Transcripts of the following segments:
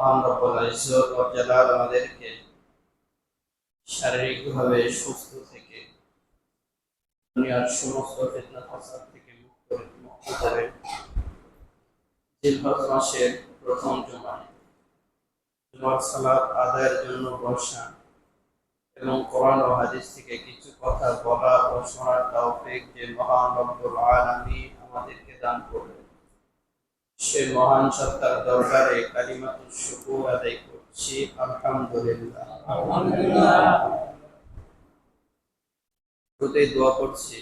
মহান রব্বুল ইজ্জত ওয়াল জালাল আমাদেরকে শারীরিকভাবে সুস্থ থেকে দুনিয়ার সমস্ত ফিতনা ফাসাদ থেকে মুক্ত করে জিলহজ মাসের প্রথম জুমায় জুমার সালাত আদায়ের জন্য বসা এবং কোরআন ও হাদিস থেকে কিছু কথা বলা ও শোনার তৌফিক যে মহান রব্বুল আলামিন আমাদেরকে দান করলেন, সে মহান সত্তার দরবারে কালিমাতুশ শুকর আদায় করছি। আলহামদুলিল্লাহ। দোয়া করছি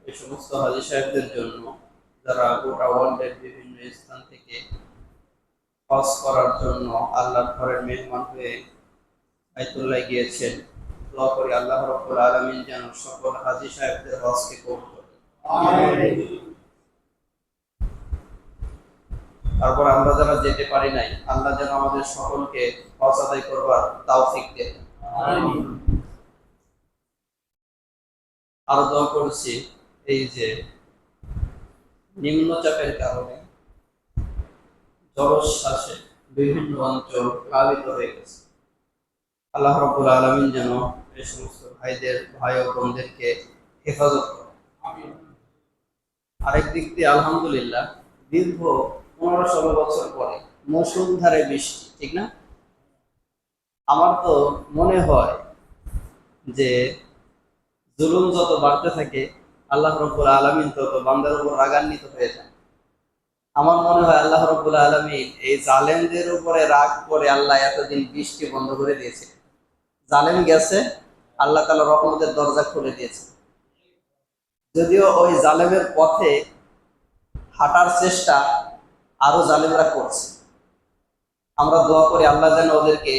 এই সমস্ত হাজী সাহেবদের জন্য যারা গোটা ওয়ার্ল্ডের বিভিন্ন স্থান থেকে হজ করার জন্য আল্লাহর ঘরের মেহমান হয়ে বাইতুল্লাহ গিয়েছেন। দোয়া করি আল্লাহ রাব্বুল আলামিন যেন সকল হাজী সাহেবদের হজকে কবুল করেন। তারপর আমরা যারা যেতে পারি নাই, আল্লাহ যেন আমাদের সকলকে হজ আদায় করবার তৌফিক দেন। আরো দোয়া করছি এই যে নিম্নচাপের কারণে জলোচ্ছ্বাসে বিভিন্ন অঞ্চল প্লাবিত হয়ে গেছে। আল্লাহ রাব্বুল আলামিন যেন এই সমস্ত ভাই ও বোনদেরকে হেফাজত করেন। আরেক দিক দিয়ে আলহামদুলিল্লাহ দীর্ঘ 15-16 বছর পরে মুষলধারে বৃষ্টি, ঠিক না? আমার তো মনে হয় যে জুলুম যত বাড়তে থাকে আল্লাহ রাব্বুল আলামিন তত বান্দার উপর রাগান্বিত হয়ে যায়। আমার মনে হয় আল্লাহ রাব্বুল আলামিন এই জালেমদের উপরে রাগ করে আল্লাহ এতদিন বৃষ্টি বন্ধ করে দিয়েছে। জালেম গেছে, আল্লাহ তাআলা রহমতের দরজা খুলে দিয়েছে। যদিও ওই জালেমের পথে হাঁটার চেষ্টা আরো জালেমরা করছে। আমরা দোয়া করি আল্লাহ যেন ওদেরকে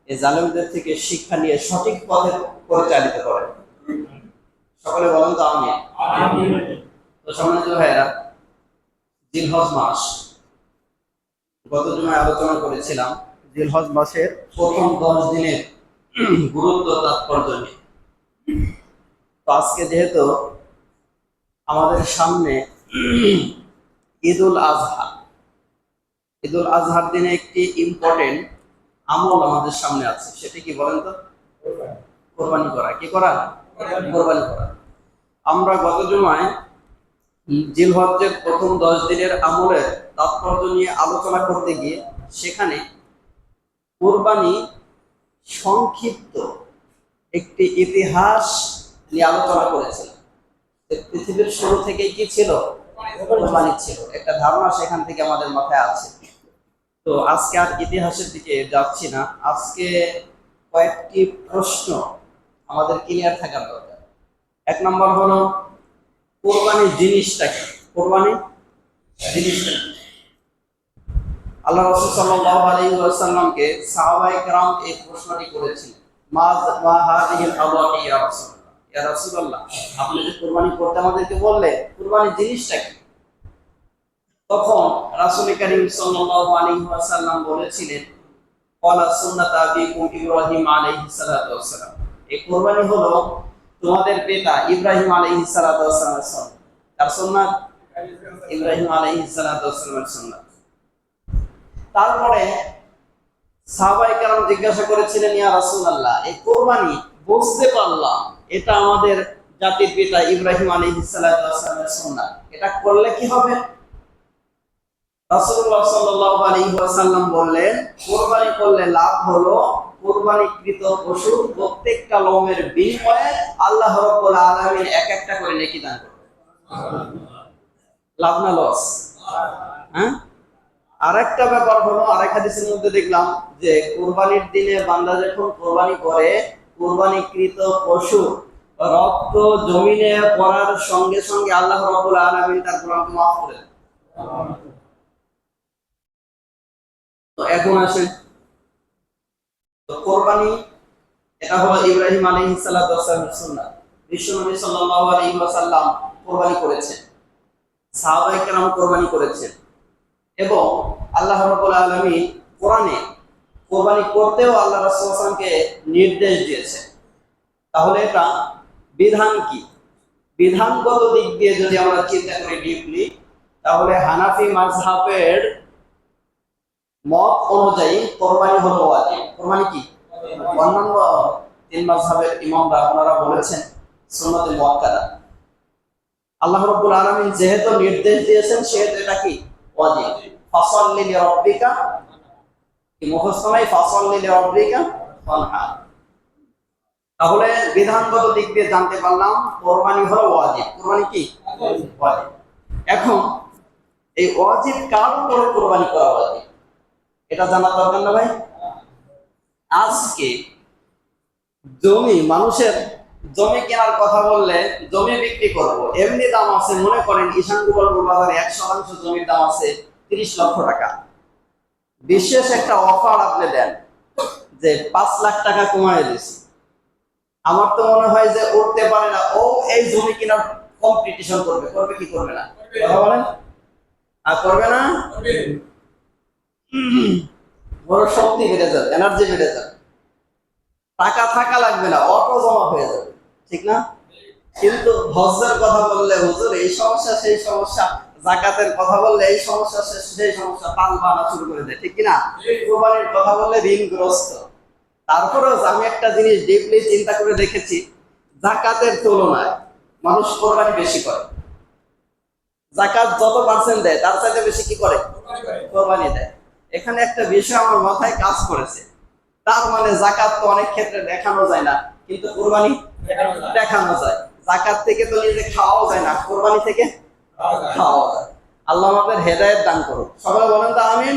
এই জালেমদের থেকে শিক্ষা নিয়ে সঠিক পথে পরিচালিত করেন। সকলে বলেন তো আমিন। তো সম্মানিত ভাইয়েরা, জিলহজ মাস, গত জুমায় আলোচনা করেছিলাম জিলহজ মাসের প্রথম 10 দিনের গুরুত্ব তাৎপর্য নিয়ে। তো আজকে যেহেতু আমাদের সামনে ঈদুল আজহার দিনে একটি ইম্পর্টেন্ট আমল আমাদের সামনে আছে, সেটা কি বলেন তো? কোরবানি করা। কি করা? কোরবানি করা। আমরা গত জুমায় জিলহজের প্রথম 10 দিনের আমলের তাৎপর্য নিয়ে আলোচনা করতে গিয়ে সেখানে কোরবানি সংক্ষিপ্ত একটি ইতিহাস নিয়ে আলোচনা করেছিলাম। পৃথিবীর শুরু থেকেই কি ছিল? কোরবানি ছিল। একটা ধারণা সেখান থেকে আমাদের মাথায় আছে। তো আজকে আর ইতিহাসের দিকে যাচ্ছি না। আজকে কয়েকটি প্রশ্ন আমাদের ক্লিয়ার থাকার দরকার। 1 নম্বর হলো কোরবানি জিনিসটা কি? কোরবানি জিনিসটা কি? আল্লাহ রাসূল সাল্লাল্লাহু আলাইহি ওয়াসাল্লামকে সাহাবায়ে কেরাম এই প্রশ্নটি করেছিলেন, মা হাযিহিল আযাহি ইয়া রাসূলুল্লাহ, ইয়া রাসূলুল্লাহ, আপনি যে কোরবানি করতে আমাদেরকে বললেন, কোরবানি জিনিসটা কি? তখন রাসূল করিম সাল্লাল্লাহু আলাইহি ওয়াসাল্লাম বলেছিলেন, ক্বালা সুন্নাত আবিকুম ইব্রাহিম আলাইহিস সালাতু ওয়াস সালাম, এই কোরবানি হলো তোমাদের পিতা ইব্রাহিম আলাইহিস সালাতু ওয়াস সালামের সুন্নাত। তার সুন্নাত ইব্রাহিম আলাইহিস সালাতু ওয়াস সালামের সুন্নাত। তারপরে সাহাবায়ে কেরাম জিজ্ঞাসা করেছিলেন, ইয়া রাসূলুল্লাহ, এই কোরবানি বুঝতে পারলাম এটা আমাদের জাতির পিতা ইব্রাহিম আলাইহিস সালাতু ওয়াস সালামের সুন্নাত, এটা করলে কি হবে? রাসূলুল্লাহ সাল্লাল্লাহু আলাইহি ওয়াসাল্লাম বললেন, কোরবানি করলে লাভ হলো কোরবানিকৃত পশুর প্রত্যেকটা লোমের বিনিময়ে আল্লাহ রাব্বুল আলামিন এক একটা করে নেকি দান করবেন। লাভ না লস? হ্যাঁ। আরেকটা ব্যাপার হলো, আরেক হাদিসের মধ্যে দেখলাম যে কোরবানির দিনে বান্দা যখন কোরবানি করে, কোরবানিকৃত পশু রক্ত জমিনে পড়ার সঙ্গে সঙ্গে আল্লাহ রাব্বুল আলামিন তার গুনাহকে মাফ করে দেন। তো এখন আসেন, তো কোরবানি এটা হলো ইব্রাহিম আলাইহিস সালাতু ওয়াস সালামের সুন্নাত। বিশ্বনবী সাল্লাল্লাহু আলাইহি ওয়াসাল্লাম কোরবানি করেছেন, সাহাবায়ে কেরাম কোরবানি করেছেন, এবং আল্লাহ রাব্বুল আলামিন কোরআনে কোরবানি করতেও আল্লাহ রাসূল সাল্লাল্লাহু আলাইহি ওয়াসাল্লামকে নির্দেশ দিয়েছেন। তাহলে এটা বিধান কি? বিধানগত দিক দিয়ে যদি আমরা চিন্তা করি ডিপলি, তাহলে হানাফি মাযহাবের মত অনুযায়ী কোরবানি হলো ওয়াজিব। কোরবানি কি? অন্যান্য তিন মাযহাবের ইমামরা ওনারা বলেছেন সুন্নাতে মুআক্কাদা। আল্লাহ রাব্বুল আলামিন যেহেতু নির্দেশ দিয়েছেন সেহেতু এটা কি ওয়াজিব। ফাসাল্লি লিরাব্বিকা, কি মুখস্থ নাই? ফাসাল্লি লিরাব্বিকা ওয়ানহার। তাহলে বিধানগত দিক দিয়ে জানতে পারলাম কোরবানি হলো ওয়াজিব। কোরবানি কি ওয়াজিব। এখন এই ওয়াজিব কার উপরে কোরবানি করা ওয়াজিব এটা জানা দরকার না ভাই? আজকে মানুষের জমি কেনার কথা বললে, জমি বিক্রি করব এমনি দাম আছে, মনে করেন ঈশানগোপাল বাজারে 100% জমির দাম আছে 30 লক্ষ টাকা। বিশেষ একটা অফার আপনি দেন যে 5 লাখ টাকা কমায় দিছি, আমার তো মনে হয় যে উঠতে পারে না, ও এই জমি কেনার কম্পিটিশন করবে। করবে কি করবে না? কথা বলেন। আর করবে না? বড় শক্তি বেড়ে যাবে, এনার্জি বেড়ে যাবে, টাকা থাকা লাগবে না, অটো জমা হয়ে যাবে, ঠিক না? কিন্তু হজ্জের কথা বললে হুজুর এই সমস্যা সেই সমস্যা, যাকাতের কথা বললে এই সমস্যা সেই সমস্যা, পাল বানা শুরু করে দেয়, ঠিক কিনা? কোরবানির কথা বললে ঋণগ্রস্ত। তারপরেও আমি একটা জিনিস ডিপলি চিন্তা করে দেখেছি, যাকাতের তুলনায় মানুষ কোরবানি বেশি করে। যাকাত যত পার্সেন্ট দেয় তার চাইতে বেশি কি করে? কোরবানি দেয়। এখানে একটা বিষয় আমার মাথায় কাজ করেছে, তার মানে যাকাত তো অনেক ক্ষেত্রে দেখানো যায় না, কিন্তু কোরবানি দেখানো যায়। যাকাত থেকে তো নিজে খাওয়াও যায় না, কোরবানি থেকে খাওয়া যায়। আল্লাহ আমাদের হেদায়েত দান করুন, সবাই বলেন তো আমিন।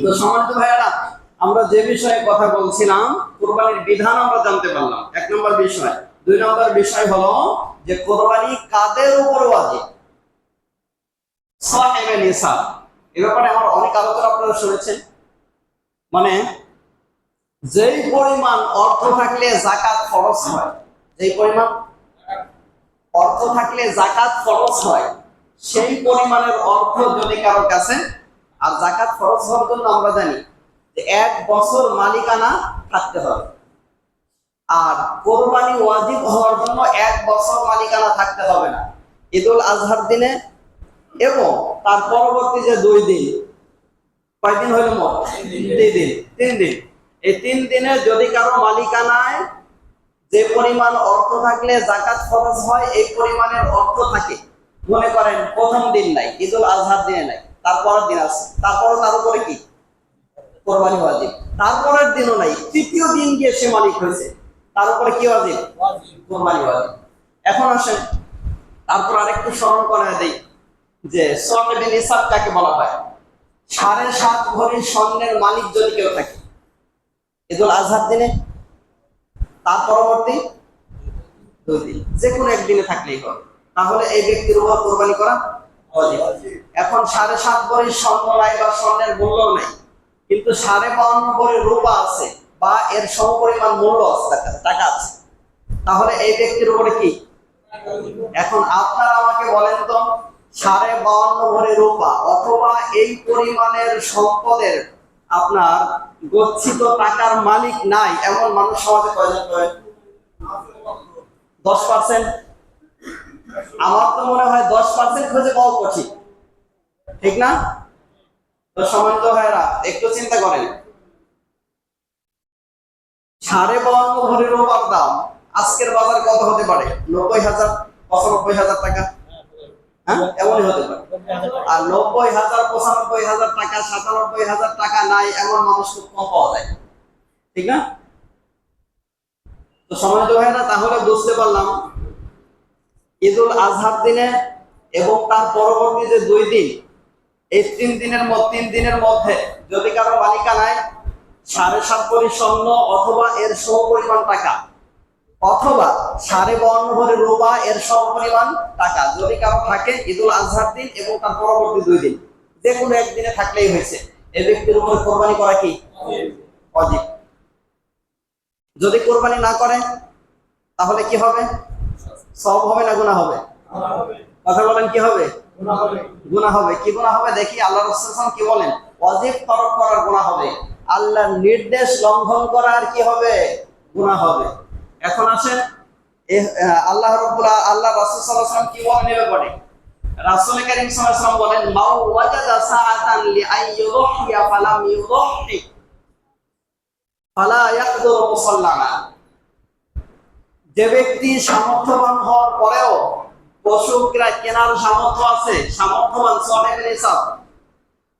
তো সম্মানিত ভাইয়েরা, আমরা যে বিষয়ে কথা বলছিলাম কোরবানির বিধান আমরা জানতে পারলাম, 1 নম্বর বিষয়। 2 নম্বর বিষয় হলো যে কোরবানি কাদের উপর ওয়াজিব? সাহেবে নিসাব। এই ব্যাপারে আমার অনেক আলোচনা আপনারা শুনেছেন। মানে যেই পরিমাণ অর্থ থাকলে যাকাত খরচ হয়, যেই পরিমাণ অর্থ থাকলে যাকাত খরচ হয়, সেই পরিমাণের অর্থ যদি কারো কাছে, আর যাকাত খরচ হওয়ার জন্য আমরা জানি যে 1 বছর মালিকানা থাকতে হবে। আর কোরবানি ওয়াজিব হওয়ার জন্য 1 বছর মালিকানা থাকতে হবে না। ঈদুল আজহার দিনে এবং তার পরবর্তী যে 2 দিন, কয়দিন হইল মোট? 3 দিন। এই 3 দিনে যদি কারো মালিকানায় যে পরিমাণ অর্থ থাকলে যাকাত খরচ হয় এই পরিমাণের অর্থ থাকে, মনে করেন প্রথম দিন নাই, ঈদুল আজহার দিনে নাই, তারপরের দিন আছে, তারপরে তার উপরে কি কোরবানি ওয়াজিব। তারপরের দিনও নাই, তৃতীয় দিন গিয়ে সে মালিক হয়েছে, তার উপরে কি ওয়াজিব? কোরবানি ওয়াজিব। এখন আসেন তারপর আরেকটু স্মরণ করে দেই যে সাহেবে নিসাব কাকে বলা হয়? 7.5 ভরি স্বর্ণের মালিক যদি কেউ থাকে ঈদুল আজহার দিনে, তার পরবর্তী 2 দিন, যে কোনো একদিনে থাকলেই হবে, তাহলে এই ব্যক্তির উপর কোরবানি করা ওয়াজিব। এখন 7.5 ভরি স্বর্ণ নাই বা স্বর্ণের মূল্য নাই, কিন্তু 52.5 ভরি রূপা আছে বা এর সমপরিমাণ মূল্য আছে, টাকা আছে, তাহলে এই ব্যক্তির উপরে কি? এখন আপনারা আমাকে বলেন তো, 52.5 ভরি রূপা অথবা এই পরিমাণের সম্পদের আপনার গচ্ছিত টাকার মালিক নাই এমন মানুষ সমাজে কয়জন হয়? 10%। আমার তো মনে হয় 10% খুঁজে পাওয়া কঠিন, ঠিক না? তো সম্মানিত ভাইরা একটু চিন্তা করেন, 52.5 ভরি রূপার দাম আজকের বাজার কত হতে পারে? 90,000, 95,000 টাকা, হ্যাঁ এমনই হতে পারে। আর 90,000, 95,000 টাকা, 97,000 টাকা নাই এমন মানুষ খুব কম পাওয়া যায়, ঠিক না? তো সম্মানিত ভাইরা, তাহলে বুঝতে পারলাম ঈদুল আজহার দিনে এবং তার পরবর্তী যে 2 দিন, এই 3 দিনের মধ্যে যদি কারো মালিকানায় 7.5 ভরি স্বর্ণ অথবা এর সমপরিমাণ টাকা অথবা 52.5 ভরি রূপা এর সমপরিমাণ টাকা যদি কারো থাকে ঈদুল আজহার দিন এবং তার পরবর্তী 2 দিন, যে কোনো একদিনে থাকলেই হয়েছে, এই ব্যক্তির উপর কোরবানি করা কি ওয়াজিব। যদি কোরবানি না করে তাহলে কি হবে? সওয়াব হবে না গুনাহ হবে? কথা বলেন, কি হবে? গুনাহ হবে। কি গুনাহ হবে দেখি, আল্লাহ রাসূল সাল্লাল্লাহু আলাইহি ওয়াসাল্লাম কি বলেন? ওয়াজিব তরক করার গুনাহ হবে, আল্লাহর নির্দেশ লঙ্ঘন করার কি হবে? গুনাহ হবে। এখন আসেন আল্লাহ রাসূল সাল্লাল্লাহু আলাইহি ওয়াসাল্লাম কি বলেন এ ব্যাপারে? রাসূল কারীম সাল্লাল্লাহু আলাইহি ওয়াসাল্লাম বলেন, মাও ওয়াজাদা সাআতান লিআইয়ুহিয়া ফালাম ইউদহি ফালা ইয়াকদুরু মুসাল্লানা। যে ব্যক্তি সামর্থ্যবান হওয়ার পরেও পশু কেনার সামর্থ্য আছে, সামর্থ্যবান সাহেবের হিসাব,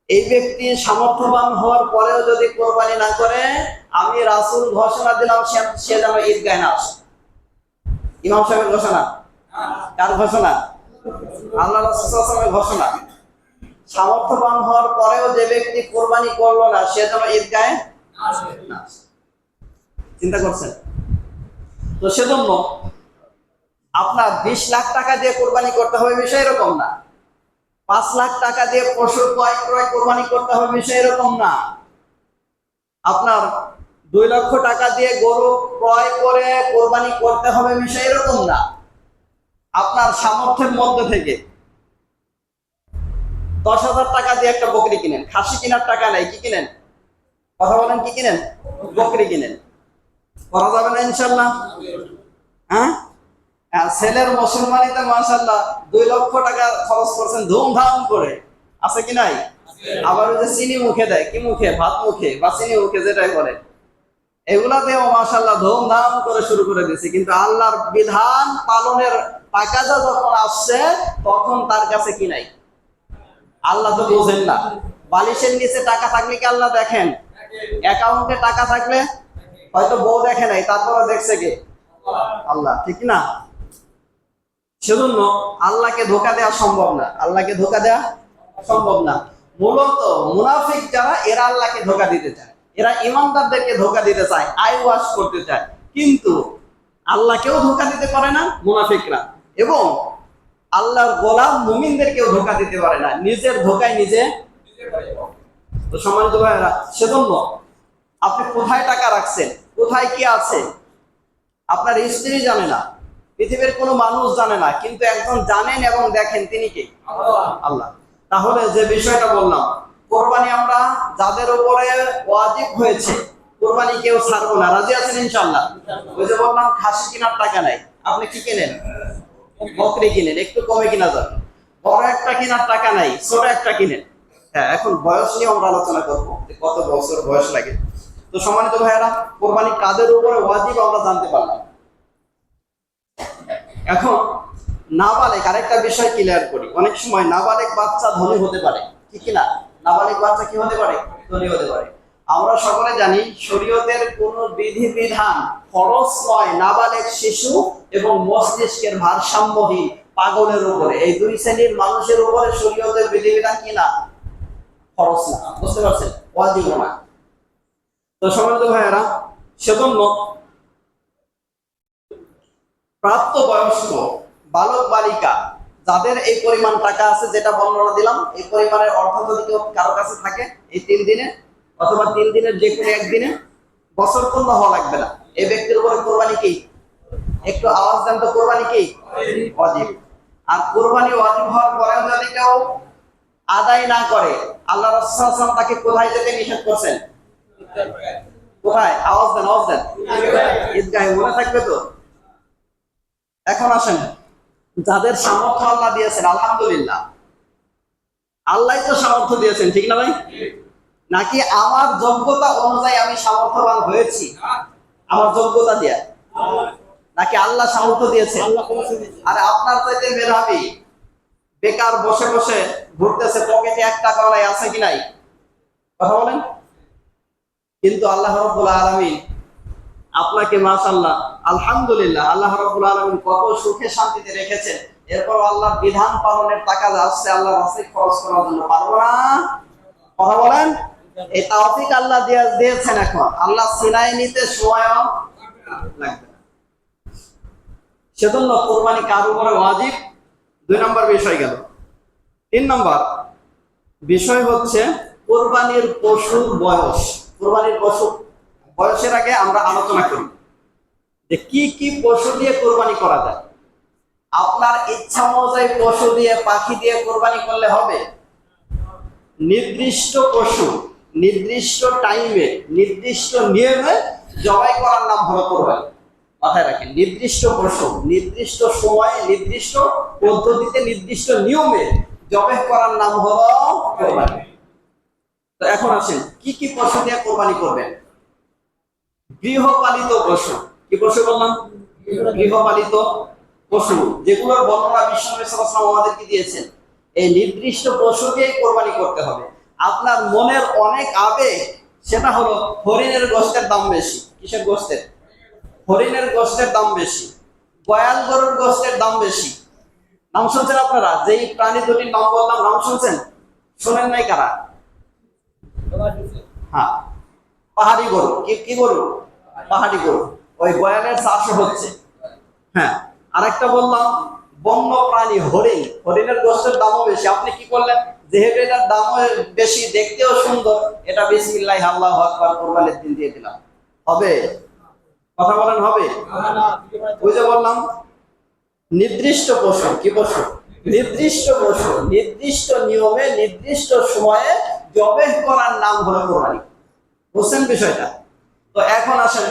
এই ব্যক্তি সামর্থ্যবান হওয়ার পরেও যদি কোরবানি না করে, আমি রাসূল ঘোষণা দিলাম সে যেন ঈদগাহে না আসে। ইমাম সাহেবের ঘোষণা, কার ঘোষণা? আল্লাহ রাসূল সাল্লাল্লাহু আলাইহি ওয়াসাল্লামের ঘোষণা। সামর্থ্যবান হওয়ার পরেও যে ব্যক্তি কোরবানি করলো না, সে যেন ঈদগাহে না আসে। চিন্তা করছেন? তো সেজন্য আপনার 20 লাখ টাকা দিয়ে কোরবানি করতে হবে বিষয় এরকম না, 5 লাখ টাকা দিয়ে পশু ক্রয় কোরবানি করতে হবে বিষয় এরকম না, আপনার 2 লক্ষ টাকা দিয়ে গরু ক্রয় করে কোরবানি করতে হবে বিষয় এরকম না। আপনার সামর্থ্যের মধ্যে থেকে 10,000 টাকা দিয়ে একটা বকরি কিনেন, খাসি কেনার টাকা নাই, কি কিনেন? কথা বলেন, কি কিনেন? বকরি কিনেন। করা যাবে না ইনশাল্লাহ? হ্যাঁ, ছেলের মুসলমানিতে মাশাআল্লাহ 2 লক্ষ টাকা খরচ করছেন ধুমধাম করে, আছে কি নাই? আবার ওই যে চিনি মুখে দেয়, কি মুখে? ভাত মুখে বা চিনি মুখে, যেটাই বলে, এগুলা দিয়েও মাশাআল্লাহ ধুমধাম করে শুরু করে দিয়েছে। কিন্তু আল্লাহর বিধান পালনের টাকাটা যখন আসছে, তখন তার কাছে কি নাই? আল্লাহ তো বোঝেন না। বালিশের নিচে টাকা থাকলে কি আল্লাহ দেখেন? অ্যাকাউন্টে টাকা থাকলে হয়তো বউ দেখে নাই, তারপরে দেখছে কে? আল্লাহ, ঠিক না? সেজন্য আল্লাহকে ধোঁকা দেওয়া সম্ভব না, আল্লাহকে ধোঁকা দেওয়া সম্ভব না। মূলত মুনাফিক যারা, এরা আল্লাহকে ধোঁকা দিতে চায়, এরা ইমানদারদেরকে ধোঁকা দিতে চায়, আই ওয়াশ করতে চায়, কিন্তু আল্লাহকেও ধোঁকা দিতে পারে না মুনাফিকরা, এবং আল্লাহর গোলাম মুমিনদেরকেও ধোঁকা দিতে পারে না, নিজের ধোঁকায় নিজে। তো সম্মানিত ভাইয়েরা, সেজন্য আপনি কোথায় টাকা রাখছেন, কোথায় কি আছে, আপনার স্ত্রী জানে না, পৃথিবীর কোনো মানুষ জানে না, কিন্তু একজন জানেন এবং দেখেন, তিনি কে? আল্লাহ। তাহলে যে বিষয়টা বললাম, কোরবানি আমরা যাদের উপরে ওয়াজিব হয়েছে, কোরবানি কেউ ছাড়বো না, রাজি আছেন ইনশাআল্লাহ? ওই যে বললাম খাসি কেনার টাকা নাই, আপনি কি কেনেন? বকরি কিনেন, একটু কমে কিনা যাবে। বড় একটা কেনার টাকা নাই, ছোট একটা কিনেন। হ্যাঁ, এখন বয়স নিয়ে আমরা আলোচনা করবো, কত বছর বয়স লাগে। তো সম্মানিত ভাইয়েরা, কোরবানি কাদের উপরে ওয়াজিব আমরা জানতে পারলাম। এখন নাবালেগ, আরেকটা বিষয় ক্লিয়ার করি। অনেক সময় নাবালেগ বাচ্চা ধনী হতে পারে, ঠিক কিনা? নাবালেগ বাচ্চা কি হতে পারে? ধনী হতে পারে। আমরা সকলে জানি শরীয়তের কোন বিধিবিধান খরচ নয় নাবালেগ শিশু এবং মস্তিষ্কের ভারসাম্যহীন পাগলের উপরে, এই দুই শ্রেণীর মানুষের উপরে শরীয়তের বিধিবিধান কি না? খরচ না। বুঝতে পারছেন? ওয়াজিব না। তো সম্মানিত ভাইয়েরা, সেজন্য প্রাপ্তবয়স্ক বালক বালিকা যাদের এই পরিমাণ টাকা আছে, যেটা বর্ণনা দিলাম, এই পরিমাণের অর্থ যদি কারো কাছে থাকে, এই 3 দিনে অথবা 3 দিনের যে কোনো একদিনে, বছর পূর্ণ হওয়া লাগবে না, এই ব্যক্তির উপরে কোরবানি কি? একটু আওয়াজ দেন তো, কোরবানি কি? ওয়াজিব। আর কোরবানি ওয়াজিব হওয়ার পরেও যদি কেউ আদায় না করে, আল্লাহ রাসূল সাল্লাল্লাহু আলাইহি ওয়াসাল্লাম তাকে কোথায় যেতে নিষেধ করছেন? কোথায়? আওয়াজ দেন, আওয়াজ দেন। ঈদগাহে। মনে থাকবে তো? এখন আসেন, যাদের সামর্থ্য আল্লাহ দিয়েছেন, আলহামদুলিল্লাহ, আল্লাহই তো সামর্থ্য দিয়েছেন, ঠিক না ভাই? নাকি আমার যোগ্যতা অনুযায়ী আমি সামর্থ্যবান হয়েছি, আমার যোগ্যতা দিয়ে? নাকি আল্লাহ সামর্থ্য দিয়েছেন? আরে আপনার চাইতে মেধাবী বেকার বসে বসে ঘুরতেছে, পকেটে 1 টাকাও নাই, আছে কি নাই? কথা বলেন। কিন্তু আল্লাহ রাব্বুল আলামিন আপনাকে মাশাআল্লাহ, আলহামদুলিল্লাহ, আল্লাহ রাব্বুল আলামিন কত সুখে শান্তিতে রেখেছেন। এরপর আল্লাহর বিধান পালনের টাকা যাচ্ছে আল্লাহর রাস্তায় খরচ করার জন্য, পারবো না? কথা বলেন। এই তৌফিক আল্লাহ দিয়েছেন, এখন আল্লাহ সিনাই নিতে সময়ও লাগবে না। সেজন্য কোরবানি কার উপরে ওয়াজিব? 2 নম্বর বিষয় গেল। 3 নম্বর বিষয় হচ্ছে কোরবানির পশুর বয়স। কোরবানির পশু বয়সের আগে আমরা আলোচনা করি যে কি কি পশু দিয়ে কোরবানি করা যায়। আপনার ইচ্ছা অনুযায়ী পশু দিয়ে, পাখি দিয়ে কোরবানি করলে হবে? নির্দিষ্ট পশু নির্দিষ্ট টাইমে নির্দিষ্ট নিয়মে জবাই করার নাম হলো কোরবানি। মাথায় রাখেন, নির্দিষ্ট পশু নির্দিষ্ট সময়ে নির্দিষ্ট পদ্ধতিতে নির্দিষ্ট নিয়মে জবাই করার নাম হলো কোরবানি। তো এখন আসেন কি কি পশু দিয়ে কোরবানি করবেন? গৃহপালিত পশু। কি পশু বললাম? গৃহপালিত পশু, যেগুলোর বর্ণনা বিশ্বনবী সাল্লাল্লাহু আলাইহি ওয়াসাল্লাম আমাদেরকে দিয়েছেন। এই নির্দিষ্ট পশু দিয়েই কোরবানি করতে হবে। আপনার মনের অনেক আবেগ, সেটা হলো হরিণের গোশতের দাম বেশি। কিসের গোশতের? হরিণের গোশতের দাম বেশি, গয়াল গরুর গোশতের দাম বেশি। নাম শুনছেন আপনারা? যেই প্রাণী দুটির নাম বললাম, নাম শুনছেন? শোনেন নাই কারা? হ্যাঁ, পাহাড়ি গরু। কি কি গরু? পাহাড়ি গরু। ওই গয়ালের চাষও হচ্ছে। হ্যাঁ, আরেকটা বললাম বন্য প্রাণী হরিণ, হরিণের গোশতের দামও বেশি। আপনি কি করলেন? যেহেতু এটার দামও বেশি, দেখতেও সুন্দর, এটা বিসমিল্লাহ আল্লাহু আকবার কোরবানির দিন দিয়ে দিলাম, হবে? কথা বলেন, হবে? ওই যে বললাম নির্দিষ্ট পশু। কি পশু? নির্দিষ্ট পশু নির্দিষ্ট নিয়মে নির্দিষ্ট সময়ে জবাই করার নাম হলো কোরবানি। বুঝছেন বিষয়টা? তো এখন আসেন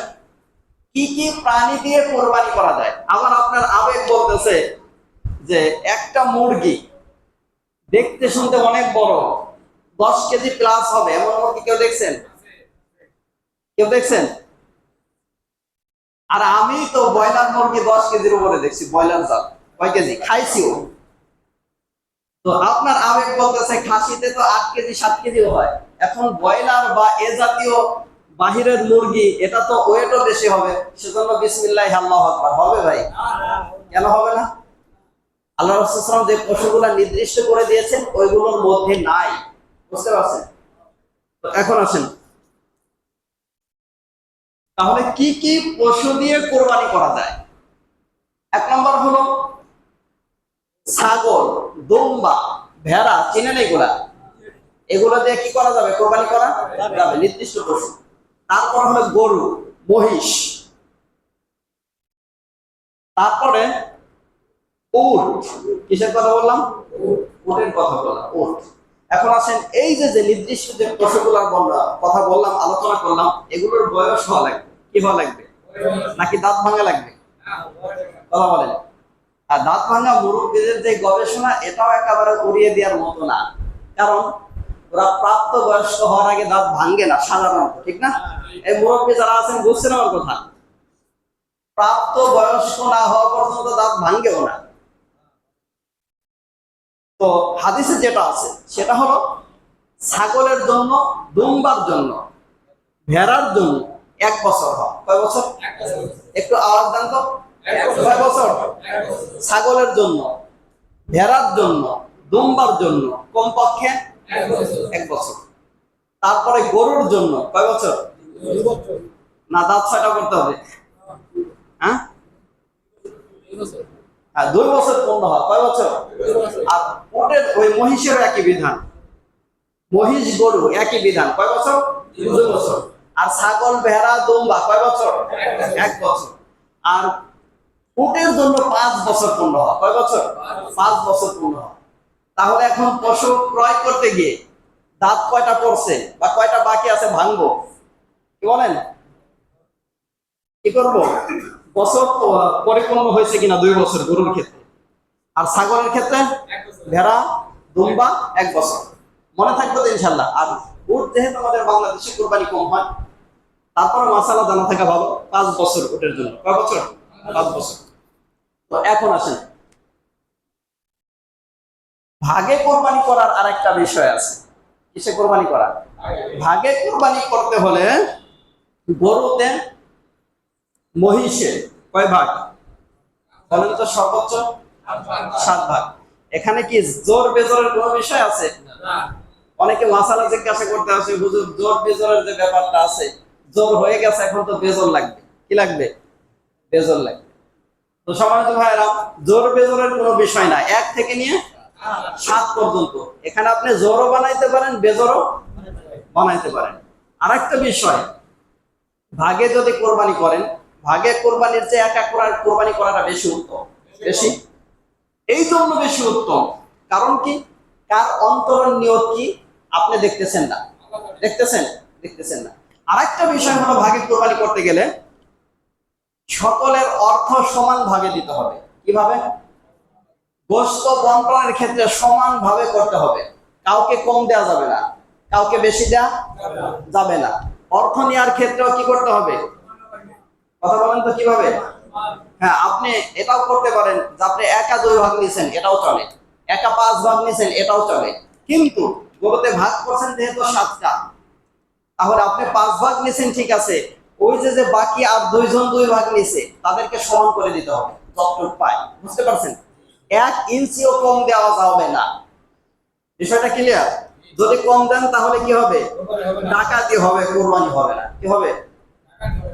কি কি প্রাণী দিয়ে কোরবানি করা যায়। আবার আপনার আবেগ বলতেছে যে একটা মুরগি দেখতে শুনতে অনেক বড়, 10 কেজি প্লাস হবে, এমন মুরগি কেউ দেখছেন? কেউ দেখছেন? আর আমি তো ব্রয়লার মুরগি 10 কেজির উপরে দেখছি। ব্রয়লার জাত কয় কেজি খাইছিও। তো আপনার আবেগ বলতেছে খাসিতে তো 8 কেজি 7 কেজিও হয়। এখন ব্রয়লার বা এ জাতীয় বাহিরের মুরগি, এটা তো ওয়েটও বেশি হবে, সেজন্য বিসমিল্লাহ আল্লাহু আকবার, হবে ভাই? কেন হবে না? আল্লাহ রাসূল সাল্লাল্লাহু আলাইহি ওয়াসাল্লাম যে পশুগুলো নির্দিষ্ট করে দিয়েছেন ওইগুলোর মধ্যে নাই। বুঝতে পারছেন? তো এখন আসেন তাহলে কি কি পশু দিয়ে কোরবানি করা যায়। এক নম্বর হলো ছাগল, দুম্বা, ভেড়া। চিনেন এগুলা? এগুলো দিয়ে কি করা যাবে? কোরবানি করা যাবে, নির্দিষ্ট পশু। তারপর হলো গরু, মহিষ, তারপরে উট। কিসের কথা বললাম? উটের কথা বললাম, উট। এখন আসেন এই যে যে নির্দিষ্ট যে পশুগুলোর কথা বললাম, আলোচনা করলাম, এগুলোর বয়স হওয়া লাগবে। কি হওয়া লাগবে? নাকি দাঁত ভাঙা লাগবে? কথা বলেন। আর দাঁত ভাঙা মুরব্বীদের যে গবেষণা, এটাও একেবারে উড়িয়ে দেওয়ার মতো না। কারণ ওরা প্রাপ্ত বয়স্ক হওয়ার আগে দাঁত ভাঙে না সাধারণত, ঠিক না? এই মুরব্বী যারা আছেন বুঝছেন আমার কথা? প্রাপ্ত বয়স্ক না হওয়া পর্যন্ত দাঁত ভাঙেও না। তো হাদিসে যেটা আছে সেটা হলো ছাগলের জন্য, দুম্বার জন্য, ভেড়ার জন্য 1 বছর হয়। কয় বছর? একটু আওয়াজ দেন তো। কয় বছর? ছাগলের জন্য, ভেড়ার জন্য, দুম্বার জন্য কমপক্ষে 1 বছর। তারপরে গরুর জন্য কয় বছর? না, দাঁত 6টা করতে হবে। হ্যাঁ, 2 বছর পূর্ণ হয়। কয় বছর? আর উটের ওই মহিষের একই বিধান, মহিষ গরু একই বিধান। কয় বছর? 2 বছর। আর ছাগল, ভেড়া, দুম্বা কয় বছর? 1 বছর। আর উটের জন্য 5 বছর পূর্ণ হয়। কয় বছর? 5 বছর পূর্ণ হয়। তাহলে এখন পশু ক্রয় করতে গিয়ে দাঁত কয়টা পড়ছে বা কয়টা বাকি আছে ভাঙবো? কি বলেন? কি করবো? বছর পরিপূর্ণ হয়েছে কিনা 2 বছর গরুর ক্ষেত্রে, আর ছাগলের ক্ষেত্রে, ভেড়া, দুম্বা 1 বছর। মনে থাকবে তো ইনশাল্লাহ। আর উট যেহেতু আমাদের বাংলাদেশে কোরবানি কম হয়, তারপরে মাসালা জানা থাকা ভালো। 5 বছর উটের জন্য। কয় বছর? 5 বছর। তো এখন আসেন ভাগে কোরবানি করার আরেকটা বিষয় আছে। কিসে কোরবানি করা? ভাগে কোরবানি করতে হলে গরুতে, মহিষে কয় ভাগ বলেন তো? সর্বোচ্চ 7 ভাগ। এখানে কি জোর বেজরের কোনো বিষয় আছে? অনেকে মাসালা জিজ্ঞাসা করতে আসে, হুজুর জোর বেজরের যে ব্যাপারটা আছে, জোর হয়ে গেছে, এখন তো বেজর লাগবে। কি লাগবে? বেজর লাগবে। তো সম্মানিত ভাইরা, জোর বেজরের কোনো বিষয় না। 1 থেকে নিয়ে 7 পর্যন্ত। এখানে আপনি জোরও বানাইতে পারেন, বেজরও বানাইতে পারেন। আরেকটা বিষয়, ভাগে যদি কোরবানি করেন, ভাগে কোরবানির চেয়ে একা কোরবানি করাটা বেশি উত্তম। বেশি এই জন্য বেশি উত্তম, কারণ কি? কার অন্তরের নিয়ত কি আপনি দেখতেছেন না। দেখতেছেন? দেখতেছেন না। আরেকটা বিষয় হলো ভাগে কোরবানি করতে গেলে সকলের অর্থ সমান ভাগে দিতে হবে। কিভাবে? গোশত বন্টনের ক্ষেত্রে সমান ভাবে করতে হবে, কাউকে কম দেওয়া যাবে না, কাউকে বেশি দেওয়া যাবে না। অর্থ নেওয়ার ক্ষেত্রেও কি করতে হবে? কথা বলেন তো কিভাবে? হ্যাঁ, আপনি এটাও করতে পারেন যে আপনি একা 2 ভাগ নিছেন, এটাও চলে, একা 5 ভাগ নিছেন, এটাও চলে। কিন্তু গরুতে ভাগ করছেন যেহেতু 7টা, তাহলে আপনি 5 ভাগ নিছেন, ঠিক আছে, ওই যে বাকি আর 2 জন 2 ভাগ নিছে তাদেরকে সমান করে দিতে হবে যতটুকু পায়। বুঝতে পারছেন? 1 ইঞ্চিও কম দেওয়া যাবে না। বিষয়টা ক্লিয়ার? যদি কম দেন তাহলে কি হবে? ডাকাতি হবে, কুরবানি হবে না। কি হবে?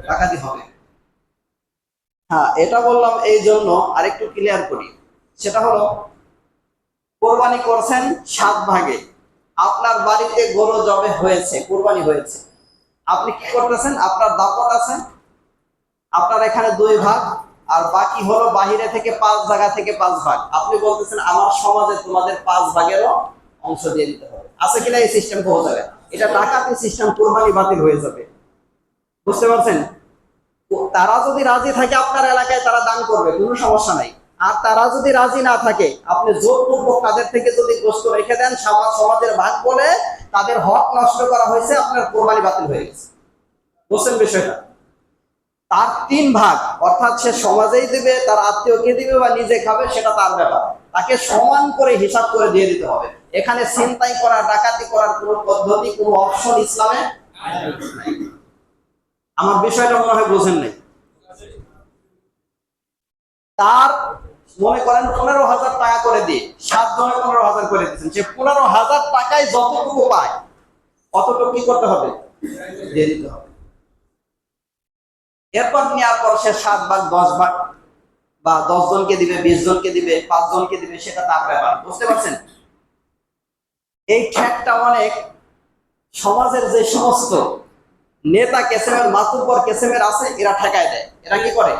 ডাকাতি হবে। হ্যাঁ, এটা বললাম এই জন্য আরেকটু ক্লিয়ার করি। সেটা হলো, কোরবানি করছেন 7 ভাগে, আপনার বাড়িতে গরু জবে হয়েছে, কোরবানি হয়েছে, আপনি কি করতেছেন? আপনার দাপট আছে, আপনার এখানে 2 ভাগ, আর বাকি হলো বাহিরে থেকে 5 জায়গা থেকে 5 ভাগ। আপনি বলতেছেন আমার সমাজে তোমাদের 5 ভাগেরও অংশ দিয়ে দিতে হবে। আছে কিনা এই সিস্টেম? বহু জায়গায় এটা ডাকাতি সিস্টেম, কোরবানি বাতিল হয়ে যাবে। বুঝতে পারছেন? তারা যদি রাজি থাকে আপনার এলাকায়, তারা দান করবে, কোনো সমস্যা নাই। আর তারা যদি রাজি না থাকে, আপনি জোরপূর্বক তাদের থেকে যদি গোশত রেখে দেন, সমাজের ভাগ বলে তাদের হক নষ্ট করা হয়েছে, আপনার কোরবানি বাতিল হয়ে গেছে। বুঝছেন বিষয়টা? তার 3 ভাগ, অর্থাৎ সে সমাজেই দিবে, তার আত্মীয়কে দিবে বা নিজে খাবে, সেটা তার ব্যাপার। তাকে সমান করে হিসাব করে দিয়ে দিতে হবে। এখানে ছিনতাই করা, ডাকাতি করার কোনো পদ্ধতি, কোনো অপশন ইসলামে নাই। আমার বিষয়টা মনে হয় বোঝেন নাই। তার মনে করেন 15,000 টাকা করে দিয়ে 7 জনে 15,000 করে দিচ্ছেন, সে 15,000 টাকায় যতটুকু পায় অতটুকু কি করতে হবে? দিয়ে দিতে হবে। এরপর নেওয়ার পর সে 7 ভাগ, 10 ভাগ, বা 10 জনকে দিবে, 20 জনকে দিবে, 5 জনকে দিবে, সেটা তার ব্যাপার। বুঝতে পারছেন? এই ঠেকটা অনেক সমাজের যে সমস্ত নেতা কেসেমের, মাতুব্বর কেসেমের আছে, এরা ঠেকায় দেয়। এরা কি করে?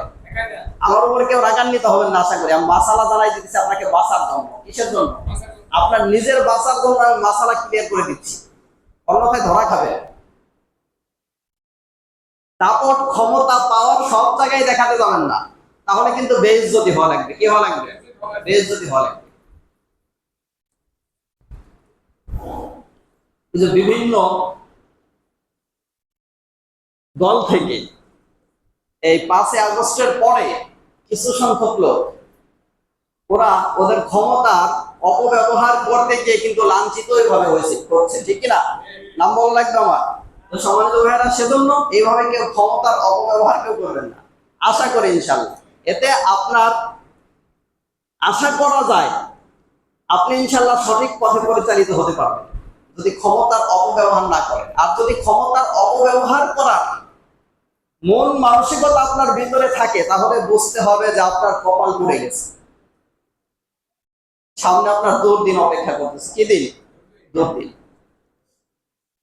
আমার উপরে কেউ রাগান্বিত হবেন না, আশা করি। আমি মাসালা জানাই দিচ্ছি আপনাকে বাঁচার জন্য। কিসের জন্য? আপনার নিজের বাঁচার জন্য আমি মাসালা ক্লিয়ার করে দিচ্ছি, অন্যথায় ধরা খাবে। দাপট, ক্ষমতা, পাওয়ার সব জায়গায় দেখাতে যাবেন না, তাহলে কিন্তু বেইজ্জতি হওয়া লাগবে। কি হওয়া লাগবে? বেইজ্জতি হওয়া লাগবে। যে বিভিন্ন দল থেকে এই 5 আগস্টের পরে কিছু সংখ্যক লোক, ওরা ওদের ক্ষমতার অপব্যবহার করতে গিয়ে কিন্তু লাঞ্ছিত ভাবে করছে, ঠিক কিনা? নাম বলা লাগবে আমার। তো সমাজ ভাইয়েরা, সেজন্য এইভাবে কেউ ক্ষমতার অপব্যবহার কেউ করবেন না। আশা করি ইনশাল্লাহ এতে আপনার, আশা করা যায় আপনি ইনশাল্লাহ সঠিক পথে পরিচালিত হতে পারবেন যদি ক্ষমতার অপব্যবহার না করেন। আর যদি ক্ষমতার অপব্যবহার করার মন মানসিকতা আপনার ভিতরে থাকে, তাহলে বুঝতে হবে যে আপনার কপাল পুড়ে গেছে, সামনে আপনার দুর্দিন অপেক্ষা করতেছে। কি দিন? দুর্দিন।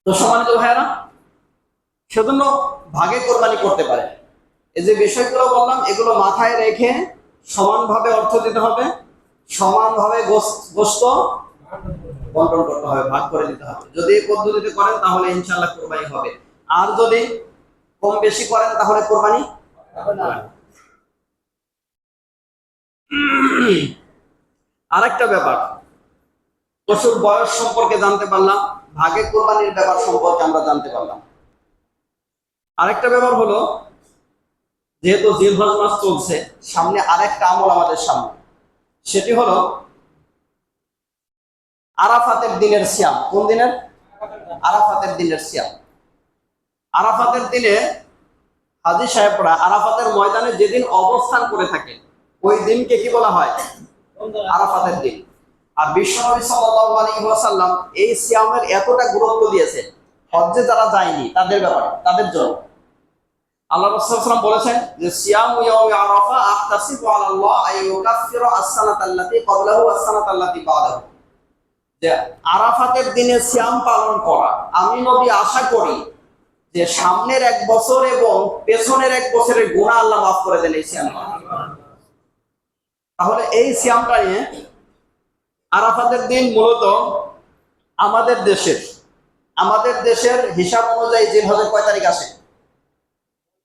তো সম্মানিত ভাইয়েরা, সেজন্য ভাগে কোরবানি করতে পারে। এই যে বিষয়গুলো বললাম, এগুলো মাথায় রেখে সমানভাবে অর্থ দিতে হবে, সমানভাবে গোশত বন্টন করতে হবে, ভাগ করে দিতে হবে। যদি এই পদ্ধতিতে করেন তাহলে ইনশাআল্লাহ কোরবানি হবে। আর যদি কম বেশি করেন তাহলে কোরবানি হবে না। আরেকটা ব্যাপার, পশুর বয়স সম্পর্কে জানতে পারলাম, ভাগে কোরবানির ব্যাপার সম্পর্কে আমরা জানতে পারলাম। আরেকটা ব্যাপার হলো, যেহেতু জিলহজ মাস চলছে, সামনে আরেকটা আমল আমাদের সামনে, সেটি হলো আরাফাতের দিনের সিয়াম। কোন দিনের? আরাফাতের দিনের সিয়াম। আরাফাতের দিনে হাজী সাহেবরা আরাফাতের ময়দানে যেদিন অবস্থান করে থাকে, ওই দিনকে কি বলা হয়? আরাফাতের দিন। আর বিশ্বনবী সাল্লাল্লাহু আলাইহি ওয়াসাল্লাম এই সিয়ামের এতটা গুরুত্ব দিয়েছে, হজ্জে যারা যায়নি তাদের ব্যাপারে, তাদের জন্য। আল্লাহ রাসূল সাল্লাল্লাহু আলাইহি ওয়াসাল্লাম বলেছেন যে সিয়ামু ইয়াউমি আরাফা আহতাসিবু আলাল্লাহ আইয়ুকাফিরা আস-সানাতাল্লাতী ক্বাবলাহু ওয়াস-সানাতাল্লাতী বা'দাহু। যে আরাফাতের দিনে সিয়াম পালন করা, আমি নবী আশা করি যে সামনের 1 বছর এবং পেছনের 1 বছরের গুনাহ আল্লাহ মাফ করে দেন এই সিয়াম। তাহলে এই সিয়ামটা নিয়ে, আরাফাতের দিন মূলত আমাদের দেশের হিসাব অনুযায়ী জিলহজের কয় তারিখ আসে?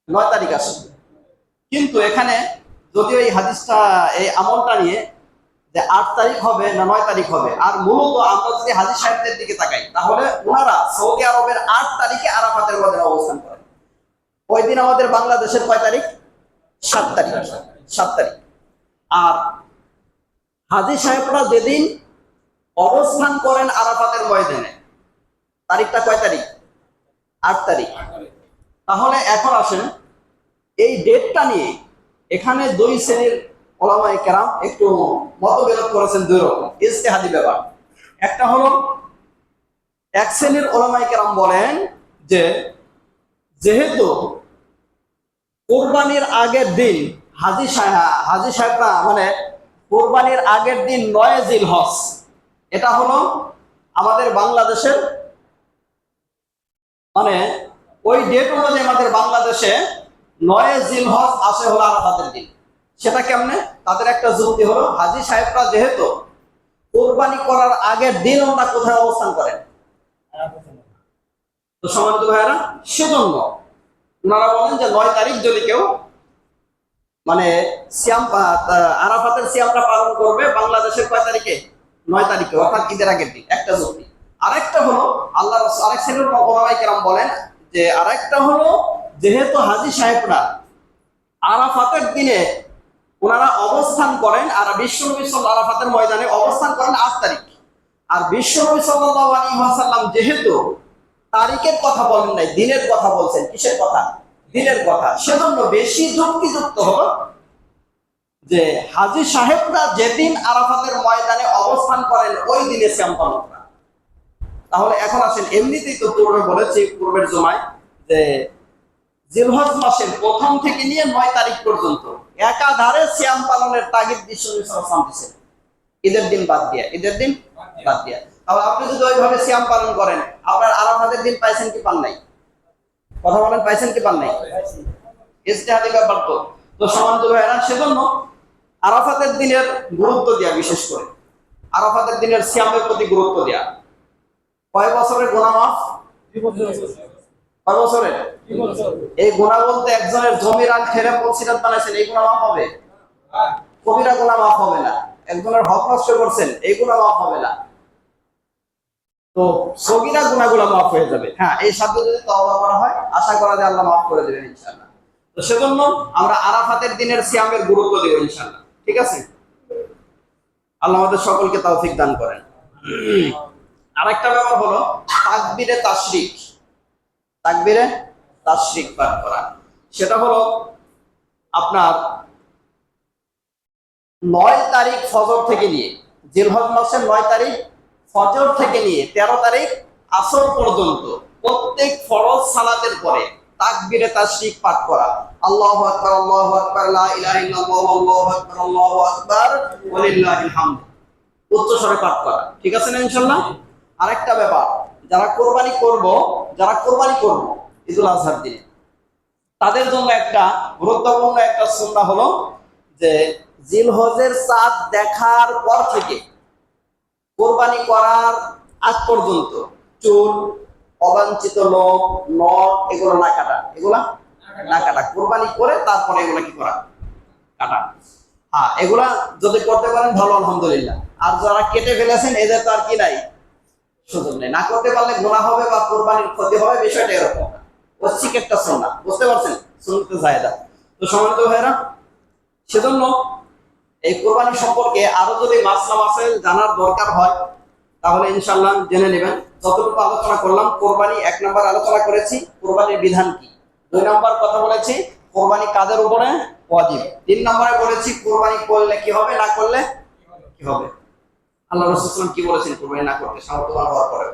9 তারিখ আসে। কিন্তু এখানে যদিও এই হাদিসটা এই আমলটা নিয়ে যে 8 তারিখ হবে না 9 তারিখ হবে, আর মূলত আমরা যদি হাজী সাহেবদের দিকে তাকাই তাহলে ওনারা সৌদি আরবের 8 তারিখে আরাফাতের ময়দানে অবস্থান করেন। ওই দিন আমাদের বাংলাদেশের কয় তারিখ? 7 তারিখ। 7 তারিখ। আর হাজী সাহেবরা যেদিন অবস্থান করেন আরাফাতের ময়দানে, তারিখটা কয় তারিখ? 8 তারিখ। তাহলে এখন আসেন এই ডেটটা নিয়ে এখানে দুই শ্রেণীর ওলামায়ে কেরাম একটু মতবিরোধ করেছেন, দুই রকম ইজতিহাদি ব্যাপার। একটা হলো এক শ্রেণীর ওলামায়ে কেরাম বলেন যে যেহেতু কোরবানির আগের দিন হাজী সাহেবরা মানে কোরবানির আগের দিন 9 জিলহজ, এটা হলো আমাদের বাংলাদেশের মানে ওই ডেট অনুযায়ী আমাদের বাংলাদেশে 9 জিলহজ আসে হলো আরাফাতের দিন। সেটা কেমনে? তাদের একটা যুক্তি হলো হাজী সাহেবরা যেহেতু কোরবানি করার আগের দিন ওনারা কোথায় অবস্থান করেন? তো সম্মানিত ভাইয়েরা, সেজন্য ওনারা বলেন যে 9 তারিখ যদি কেউ মানে সিয়াম আরাফাতের সিয়ামটা পালন করবে বাংলাদেশের কয় তারিখে? 9 তারিখে, অর্থাৎ ঈদের আগের দিন। একটা যুক্তি। আরেকটা হলো আল্লাহ রাসূল আরেক শ্রেণীর ওলামায়ে কেরাম বলেন যে আরেকটা হলো যেহেতু হাজী সাহেবরা আরাফাতের দিনে ওনারা অবস্থান করেন আর বিশ্বনবী সাল্লাল্লাহু আরাফাতের ময়দানে অবস্থান করেন 8 তারিখ, আর বিশ্বনবী সাল্লাল্লাহু আলাইহি ওয়াসাল্লাম যেহেতু তারিখের কথা বলেন নাই, দিনের কথা বলছেন। কিসের কথা? দিনের কথা। সেজন্য বেশি যুক্তিযুক্ত হলো যে হাজী সাহেবরা যেদিন আরাফাতের ময়দানে অবস্থান করেন ওই দিনে সিয়াম পালন করা। তাহলে এখন আসেন, এমনিতেই তো পূর্বে বলেছি পূর্বের জমায় যে জিলহজ মাসের প্রথম থেকে নিয়ে 9 তারিখ পর্যন্ত একাধারে সিয়াম পালনের তাগিদ বিশ্বনবী সাল্লাল্লাহু আলাইহি ওয়াসাল্লাম দিয়েছেন, ঈদের দিন বাদ দিয়া, ঈদের দিন বাদ দিয়া। তাহলে আপনি যদি ওইভাবে সিয়াম পালন করেন, আপনার আরাফাতের দিন পাইছেন কি পান নাই? কথা বলেন, পাইছেন কি পান নাই? ইজতিহাদি ব্যাপার তো। তো সম্মানিত ভাইরা, সেজন্য আরাফাতের দিনের গুরুত্ব দেয়া, বিশেষ করে আরাফাতের দিনের সিয়ামের প্রতি গুরুত্ব দেয়া। কয় বছরের গুনাহ মাফ? 2 বছর। কয় বছরের? 2 বছর। এই গুনাহ বলতে একজনের জমির আল খেরে পৌঁছিরাত বানাইছেন, এই গুনাহ মাফ হবে? কবিরা গুনাহ মাফ হবে না। একজনের হক নষ্ট করছেন, এই গুনাহ মাফ হবে না। তো সগীরা গুনাহগুলো মাফ হয়ে যাবে। হ্যাঁ, এই শব্দ যদি তওবা করা হয়, আশা করা যায় আল্লাহ মাফ করে দেবেন ইনশাআল্লাহ। তো সেজন্য আমরা আরাফাতের দিনের সিয়ামের গুরুত্ব দেব ইনশাআল্লাহ। ঠিক আছে? আল্লাহ আমাদের সকলকে তৌফিক দান করেন। আরেকটা ব্যাপার হলো তাকবীরে তাশরিক। তাকবীরে তাশরিক পাঠ করা। সেটা হলো আপনার 9 তারিখ ফজর থেকে নিয়ে, জিলহজ মাসের 9 তারিখ ফজর থেকে নিয়ে 13 তারিখ আসর পর্যন্ত প্রত্যেক ফরজ সালাতের পরে তাকবীরে তাশরিক পাঠ করা। আল্লাহু আকবার, আল্লাহু আকবার, লা ইলাহা ইল্লাল্লাহ, আল্লাহু আকবার, আল্লাহু আকবার, ওয়ালিল্লাহিল হামদ, উচ্চ স্বরে পাঠ করা। ঠিক আছে না ইনশাআল্লাহ? আরেকটা ব্যাপার, যারা কোরবানি করব ঈদুল আজহার দিনে, তাদের জন্য একটা গুরুত্বপূর্ণ একটা সুন্নাহ হলো যে জিলহজের চাঁদ দেখার পর থেকে কোরবানি করার আগ পর্যন্ত চুল, অবাঞ্ছিত লোম, নখ এগুলো না কাটা। এগুলা না কাটা। কোরবানি করে তারপরে এগুলা কি করা? কাটা। হ্যাঁ, এগুলা যদি করতে পারেন ভালো, আলহামদুলিল্লাহ। আর যারা কেটে ফেলেছেন এদের তো আর কি নাই, সুযোগ নেই। না করতে পারলে গুনাহ হবে বা কোরবানির ক্ষতি হবে, বিষয়টা এরকম। ঐচ্ছিক একটা সুন্নাহ, বুঝতে পারছেন? সুন্নাতে জায়েদা। তো সম্মানিত ভাইরা, সেজন্য এই কোরবানি সম্পর্কে আরো যদি মাসেল জানার দরকার হয় তাহলে ইনশাআল্লাহ জেনে নেবেন। যতটুকু আলোচনা করলাম, কোরবানি 1 নাম্বার আলোচনা করেছি কোরবানির বিধান কি, 2 নাম্বার কথা বলেছি কোরবানি কাদের উপরে ওয়াজিব, 3 নম্বরে বলেছি কোরবানি করলে কি হবে, না করলে কি হবে। আল্লাহ রাসূল সাল্লাল্লাহু আলাইহি ওয়াসাল্লাম কি বলেছেন কোরবানি না করতে সামর্থ্যবান হওয়ার পরে।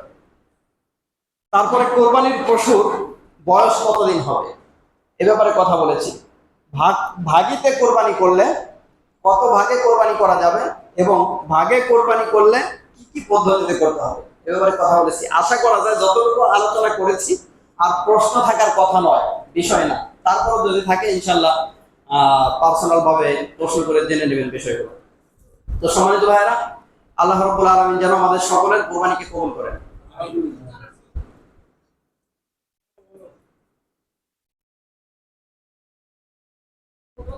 তারপরে কোরবানির পশুর বয়স কতদিন হবে এ ব্যাপারে কথা বলেছি। ভাগিতে কোরবানি করলে কত ভাগে কোরবানি করা যাবে এবং ভাগে কোরবানি করলে কি কি পদ্ধতিতে করতে হবে এ ব্যাপারে কথা বলেছি। আশা করা যায় যতটুকু আলোচনা করেছি আর প্রশ্ন থাকার কথা নয়, বিষয় না। তারপর যদি থাকে ইনশাআল্লাহ পার্সোনাল ভাবে প্রশ্ন করে জেনে নেবেন বিষয়গুলো। তো সম্মানিত ভাইরা, আল্লাহ রাব্বুল আলামিন যেন আমাদের সকলের কোরবানিকে কবুল করেন।